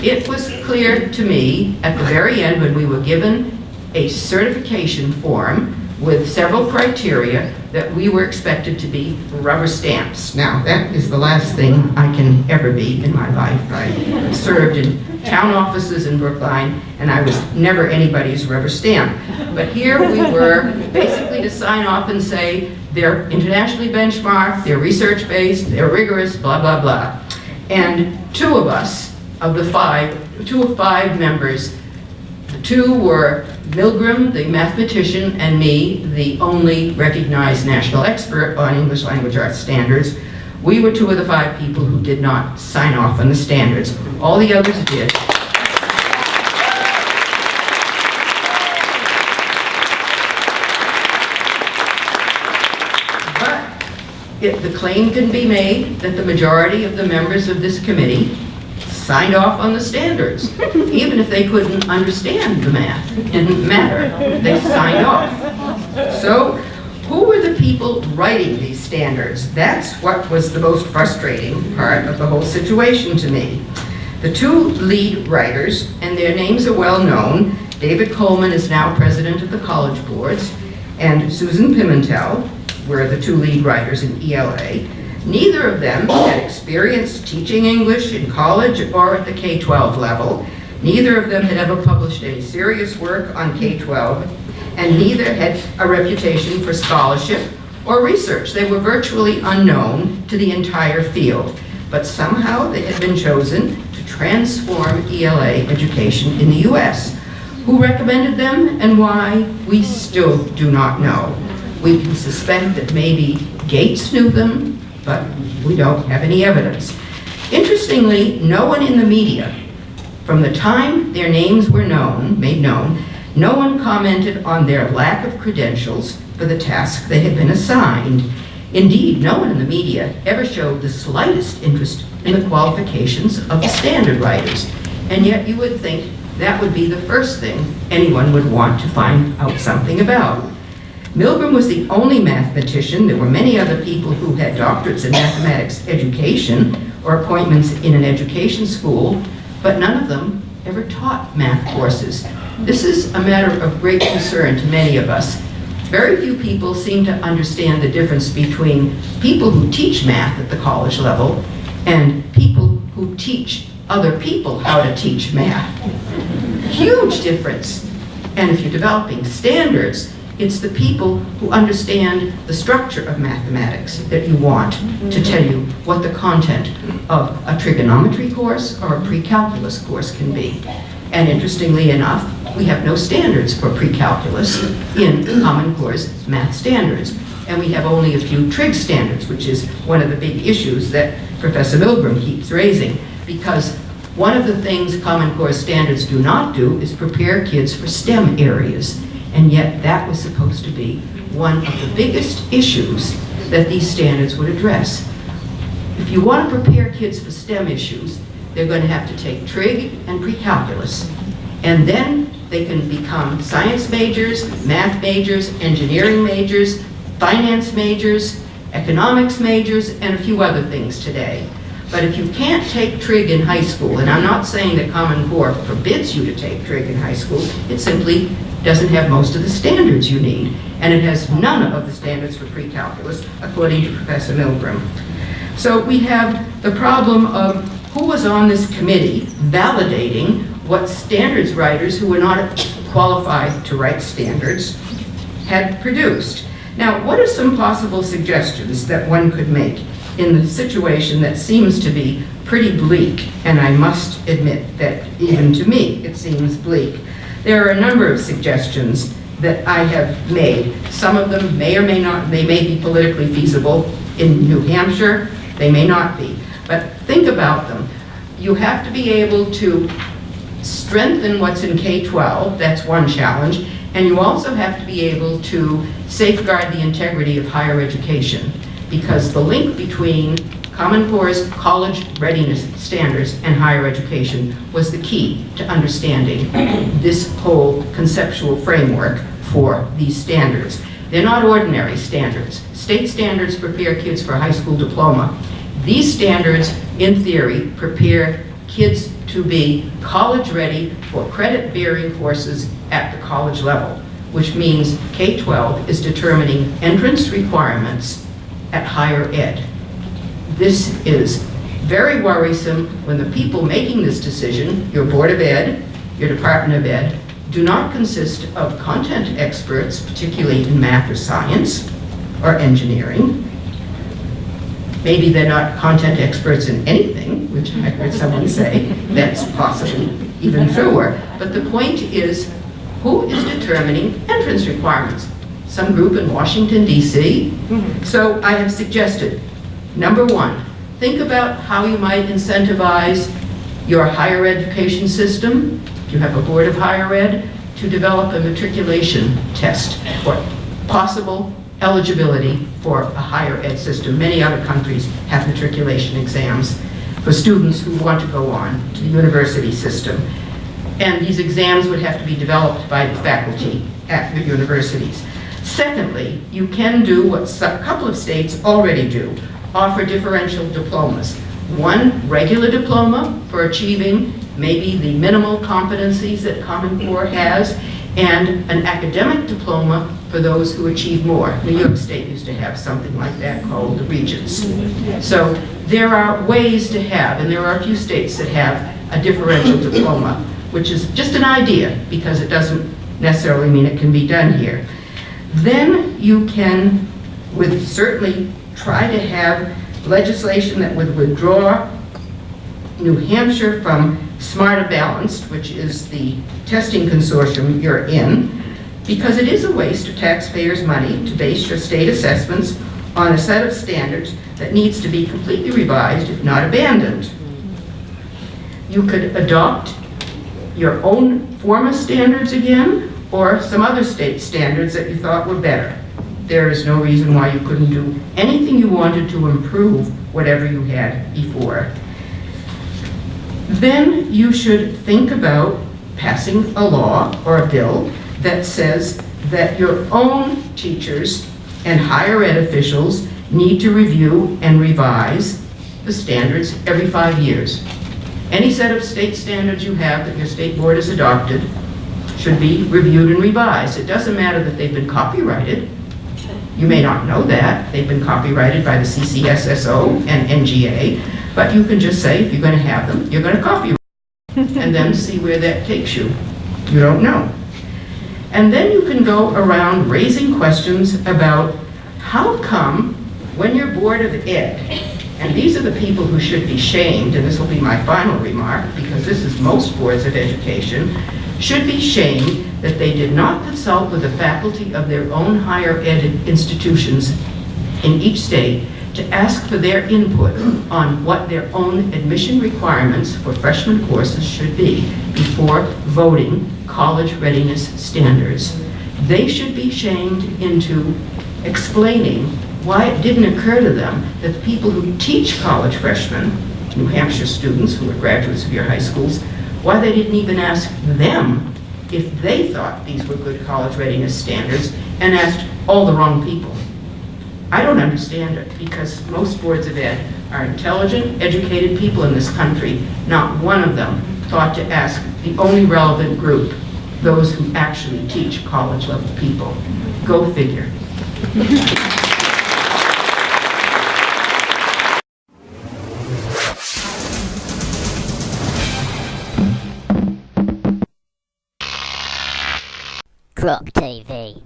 it was clear to me at the very end when we were given a certification form with several criteria that we were expected to be rubber stamps. Now, that is the last thing I can ever be in my life. I served in town offices in Brookline, and I was never anybody's rubber stamp. But here we were, basically to sign off and say, they're internationally benchmarked, they're research-based, they're rigorous, blah, blah, blah. And two of us, two of five members, the two were Milgram, the mathematician, and me, the only recognized national expert on English language arts standards. We were two of the five people who did not sign off on the standards. All the others did. But the claim can be made that the majority of the members of this committee signed off on the standards, even if they couldn't understand the math. It didn't matter. They signed off. So, who were the people writing these standards? That's what was the most frustrating part of the whole situation to me. The two lead writers, and their names are well known, David Coleman is now president of the College Boards, and Susan Pimentel were the two lead writers in ELA. Neither of them had experience teaching English in college or at the K-12 level. Neither of them had ever published any serious work on K-12, and neither had a reputation for scholarship or research. They were virtually unknown to the entire field, but somehow they had been chosen to transform ELA education in the US. Who recommended them and why, we still do not know. We can suspect that maybe Gates knew them, but we don't have any evidence. Interestingly, no one in the media, from the time their names were made known, no one commented on their lack of credentials for the task they had been assigned. Indeed, no one in the media ever showed the slightest interest in the qualifications of the standard writers. And yet you would think that would be the first thing anyone would want to find out something about. Milgram was the only mathematician. There were many other people who had doctorates in mathematics education or appointments in an education school, but none of them ever taught math courses. This is a matter of great concern to many of us. Very few people seem to understand the difference between people who teach math at the college level and people who teach other people how to teach math. Huge difference. And if you're developing standards, it's the people who understand the structure of mathematics that you want to tell you what the content of a trigonometry course or a pre-calculus course can be. And interestingly enough, we have no standards for pre-calculus in Common Core's math standards. And we have only a few trig standards, which is one of the big issues that Professor Milgram keeps raising, because one of the things Common Core standards do not do is prepare kids for STEM areas. And yet that was supposed to be one of the biggest issues that these standards would address. If you want to prepare kids for STEM issues, they're going to have to take trig and pre-calculus. And then they can become science majors, math majors, engineering majors, finance majors, economics majors, and a few other things today. But if you can't take trig in high school, and I'm not saying that Common Core forbids you to take trig in high school, it simply doesn't have most of the standards you need. And it has none of the standards for pre-calculus, according to Professor Milgram. So we have the problem of who was on this committee validating what standards writers who were not qualified to write standards had produced. Now, what are some possible suggestions that one could make in the situation that seems to be pretty bleak? And I must admit that even to me, it seems bleak. There are a number of suggestions that I have made. Some of them may or may not, they may be politically feasible in New Hampshire, they may not be. But think about them. You have to be able to strengthen what's in K-12, that's one challenge, and you also have to be able to safeguard the integrity of higher education, because the link between Common Core's college readiness standards and higher education was the key to understanding this whole conceptual framework for these standards. They're not ordinary standards. State standards prepare kids for a high school diploma. These standards, in theory, prepare kids to be college-ready for credit-bearing courses at the college level, which means K-12 is determining entrance requirements at higher ed. This is very worrisome when the people making this decision, your Board of Ed, your Department of Ed, do not consist of content experts, particularly in math or science or engineering. Maybe they're not content experts in anything, which I heard someone say. That's possibly even truer. But the point is, who is determining entrance requirements? Some group in Washington, D.C.? So I have suggested, number one, think about how you might incentivize your higher education system, if you have a board of higher ed, to develop a matriculation test for possible eligibility for a higher ed system. Many other countries have matriculation exams for students who want to go on to the university system. And these exams would have to be developed by the faculty at your universities. Secondly, you can do what a couple of states already do, offer differential diplomas. One regular diploma for achieving maybe the minimal competencies that Common Core has, and an academic diploma for those who achieve more. New York State used to have something like that called the Regents. So there are ways to have, and there are a few states that have a differential diploma, which is just an idea because it doesn't necessarily mean it can be done here. Then you can certainly try to have legislation that would withdraw New Hampshire from Smarter Balanced, which is the testing consortium you're in, because it is a waste of taxpayers' money to base your state assessments on a set of standards that needs to be completely revised, if not abandoned. You could adopt your own former standards again, or some other state standards that you thought were better. There is no reason why you couldn't do anything you wanted to improve whatever you had before. Then you should think about passing a law or a bill that says that your own teachers and higher ed officials need to review and revise the standards every 5 years. Any set of state standards you have that your state board has adopted should be reviewed and revised. It doesn't matter that they've been copyrighted. You may not know that. They've been copyrighted by the CCSSO and NGA, but you can just say, if you're going to have them, you're going to copyright them, and then see where that takes you. You don't know. And then you can go around raising questions about how come when your Board of Ed, and these are the people who should be shamed, and this will be my final remark, because this is most boards of education, should be shamed that they did not consult with the faculty of their own higher ed institutions in each state to ask for their input on what their own admission requirements for freshman courses should be before voting college readiness standards. They should be shamed into explaining why it didn't occur to them that the people who teach college freshmen, New Hampshire students who are graduates of your high schools, why they didn't even ask them if they thought these were good college readiness standards, and asked all the wrong people. I don't understand it, because most boards of ed are intelligent, educated people in this country. Not one of them thought to ask the only relevant group, those who actually teach college level people. Go figure. Croc TV.